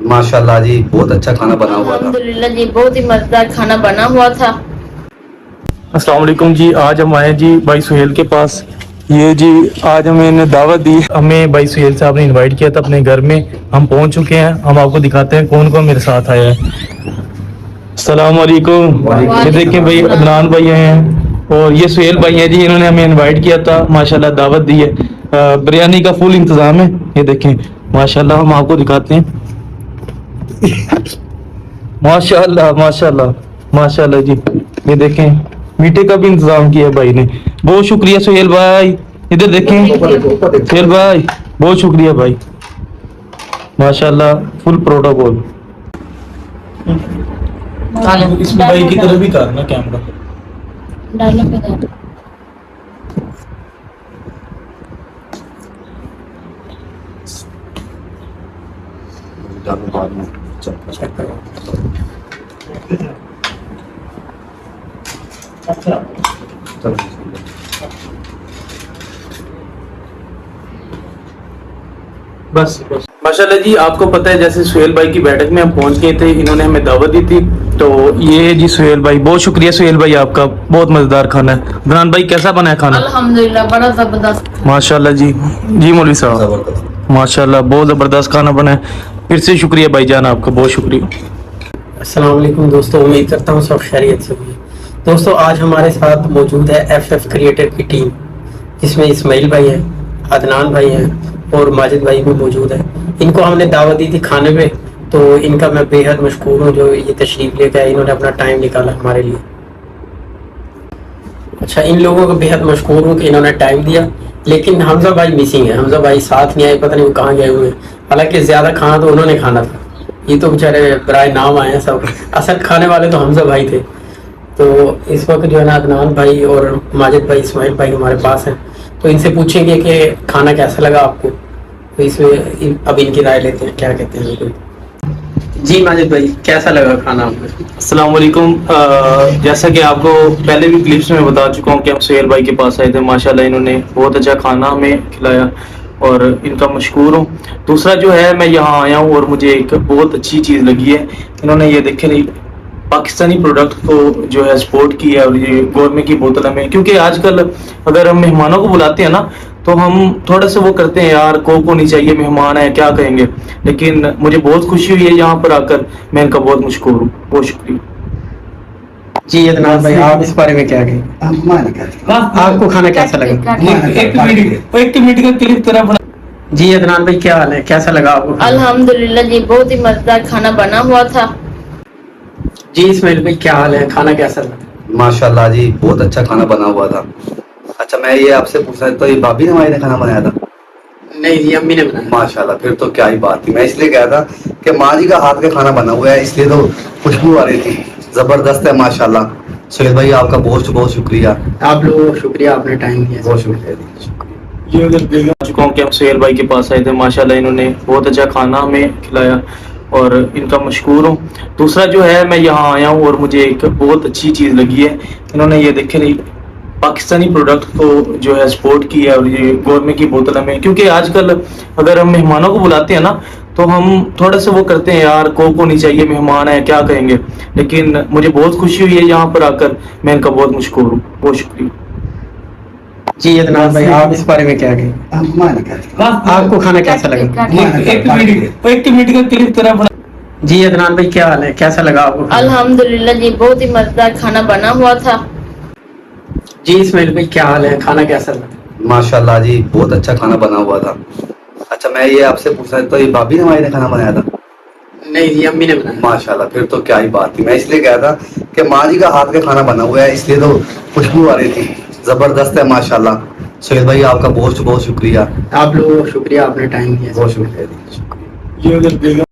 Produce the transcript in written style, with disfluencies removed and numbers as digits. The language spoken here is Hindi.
माशाल्लाह जी, बहुत अच्छा खाना बना हुआ था। अल्हम्दुलिल्लाह जी, बहुत ही मजेदार खाना बना हुआ था। अस्सलाम वालेकुम जी। आज हम आए जी भाई सुहेल के पास। ये जी आज हमें इन्हें दावत दी, हमें भाई सुहेल साहब ने इनवाइट किया था अपने घर में। हम पहुंच चुके हैं, हम आपको दिखाते हैं कौन कौन मेरे साथ आया है। अस्सलाम वालेकुम। ये देखिए भाई अदनान भाई आए हैं और ये सुहेल भाई हैं जी, इन्होंने हमें इनवाइट किया था, माशाल्लाह दावत दी है। बिरयानी का फुल इंतजाम है। ये देखें माशाल्लाह, हम आपको दिखाते हैं। माशाल्लाह माशाल्लाह माशाल्लाह जी। ये देखें मीठे का भी इंतजाम किया भाई ने। बहुत शुक्रिया सुहेल भाई। इधर देखें सुहेल भाई, बहुत शुक्रिया भाई, माशाल्लाह फुल प्रोटोकॉल। इसमें भाई की तरफ भी करना कैमरा। डालो पे डालो। बाद में चेक करो। बस माशाल्लाह जी, आपको पता है जैसे सुहेल भाई की बैठक में हम पहुंच गए थे, इन्होंने हमें दावत दी थी। तो ये जी सुहेल भाई, बहुत शुक्रिया सुहेल भाई आपका, बहुत मजेदार खाना है। अदनान भाई कैसा बना है खाना? अल्हम्दुलिल्लाह बड़ा जबरदस्त। माशाल्लाह जी। जी मौलवी साहब जबरदस्त। माशाल्लाह बहुत ज़बरदस्त खाना बना है। फिर से शुक्रिया भाईजान आपका, बहुत शुक्रिया। अस्सलाम वालेकुम दोस्तों, उम्मीद करता हूँ सब खैरियत से होगी। दोस्तों आज हमारे साथ मौजूद है FF क्रिएटर की टीम, जिसमें इस्माइल भाई हैं, अदनान भाई हैं और माजिद भाई भी मौजूद है। इनको हमने दावत दी थी खाने पे, तो इनका मैं बेहद मशकूर हूँ जो ये तशरीफ लेकर आए, इन्होंने अपना टाइम निकाला हमारे लिए। अच्छा, इन लोगों को बेहद मशकूर हूँ कि इन्होंने टाइम दिया। लेकिन हमजा भाई मिसिंग है, हमजा भाई साथ नहीं आए, पता नहीं वो कहाँ गए हुए हैं। हालांकि ज़्यादा खाना तो उन्होंने खाना था, ये तो बेचारे बराए नाम आए हैं सब। असल खाने वाले तो हमजा भाई थे। तो इस वक्त जो है ना अदनान भाई और माजिद भाई, इस्माइल भाई हमारे पास हैं, तो इनसे पूछेंगे कि खाना कैसा लगा आपको। तो इसमें अब इनकी राय लेते हैं, क्या कहते हैं लोग। जी माजिद भाई, कैसा लगा खाना आपको? अस्सलाम वालेकुम। जैसा कि आपको पहले भी क्लिप्स में बता चुका हूँ कि हम सुहेल भाई के पास आए थे, माशाल्लाह इन्होंने बहुत अच्छा खाना हमें खिलाया और इनका मशकूर हूँ। दूसरा जो है, मैं यहाँ आया हूँ और मुझे एक बहुत अच्छी चीज़ लगी है, इन्होंने ये देखे नहीं पाकिस्तानी प्रोडक्ट को जो है सपोर्ट किया और ये गौरमे की बोतल हमें, क्योंकि आजकल अगर हम मेहमानों को बुलाते हैं ना तो हम थोड़ा सा वो करते हैं, यार कोक होनी चाहिए, मेहमान है क्या कहेंगे। लेकिन मुझे बहुत खुशी हुई है यहाँ पर आकर, मैं इनका बहुत मशकूर हूँ, बहुत शुक्रिया। जी अदनान भाई, आप इस बारे में क्या कहेंगे? आपको खाना कैसा लगा? एक मिनट का क्लिप तरह बना। जी अदनान भाई, क्या हाल है, कैसा लगा आपको? अल्हम्दुलिल्लाह जी, बहुत ही मजेदार खाना बना हुआ था। जी इस्माइल भाई, क्या हाल है, खाना कैसा लगा? माशाल्लाह जी, बहुत अच्छा खाना बना हुआ था। अच्छा, मैं ये आपसे पूछ रहा था, तो ये भाभी ने हमारे ने खाना बनाया था? नहीं जी, अम्मी ने बनाया। माशाल्लाह, फिर तो क्या ही बात थी। मैं इसलिए कहा था कि माँ जी का हाथ का खाना बना हुआ है, इसलिए तो खुशबू आ रही थी। जबरदस्त है माशाल्लाह। सुहेल भाई आपका बहुत बहुत शुक्रिया। आप लोगों को शुक्रिया, आपने टाइम दिया। बहुत शुक्रिया। ये उधर देखा चुका हूँ कि हम सुहेल भाई के पास आए थे, माशाल्लाह इन्होंने बहुत अच्छा खाना हमें खिलाया और इनका मशकूर हूँ। दूसरा जो है, मैं यहाँ आया हूँ और मुझे एक बहुत अच्छी चीज़ लगी है, इन्होंने ये देखे नहीं पाकिस्तानी प्रोडक्ट को जो है सपोर्ट किया और ये गौरमे की बोतल हमें, क्योंकि आजकल अगर हम मेहमानों को बुलाते हैं ना तो हम थोड़ा सा वो करते हैं, यार कोक होनी चाहिए, मेहमान है क्या कहेंगे। लेकिन मुझे बहुत खुशी हुई है यहाँ पर आकर, मैं इनका बहुत मशकूर हूँ, बहुत शुक्रिया। जी अदनान भाई, आप इस बारे में क्या कहेंगे? आपको खाना कैसा लगा? एक मिनट का क्लिप तरह बना। जी अदनान भाई, क्या हाल है, कैसा लगा आपको? अल्हम्दुलिल्लाह जी, बहुत ही मजेदार खाना बना हुआ था। जी इस्माइल भाई, क्या हाल है, खाना कैसा लगा? माशाल्लाह जी, बहुत अच्छा खाना बना हुआ था। अच्छा, मैं ये आपसे पूछ रहा था, तो ये भाभी ने हमारे ने खाना बनाया था? नहीं जी, अम्मी ने बनाया। माशाल्लाह, फिर तो क्या ही बात थी। मैं इसलिए कहा था कि माँ जी का हाथ का खाना बना हुआ है, इसलिए तो खुशबू आ रही थी। जबरदस्त है माशाल्लाह। सुहेल भाई आपका बहुत बहुत शुक्रिया। आप लोगों को शुक्रिया, आपने टाइम दिया। बहुत शुक्रिया। ये उधर देखा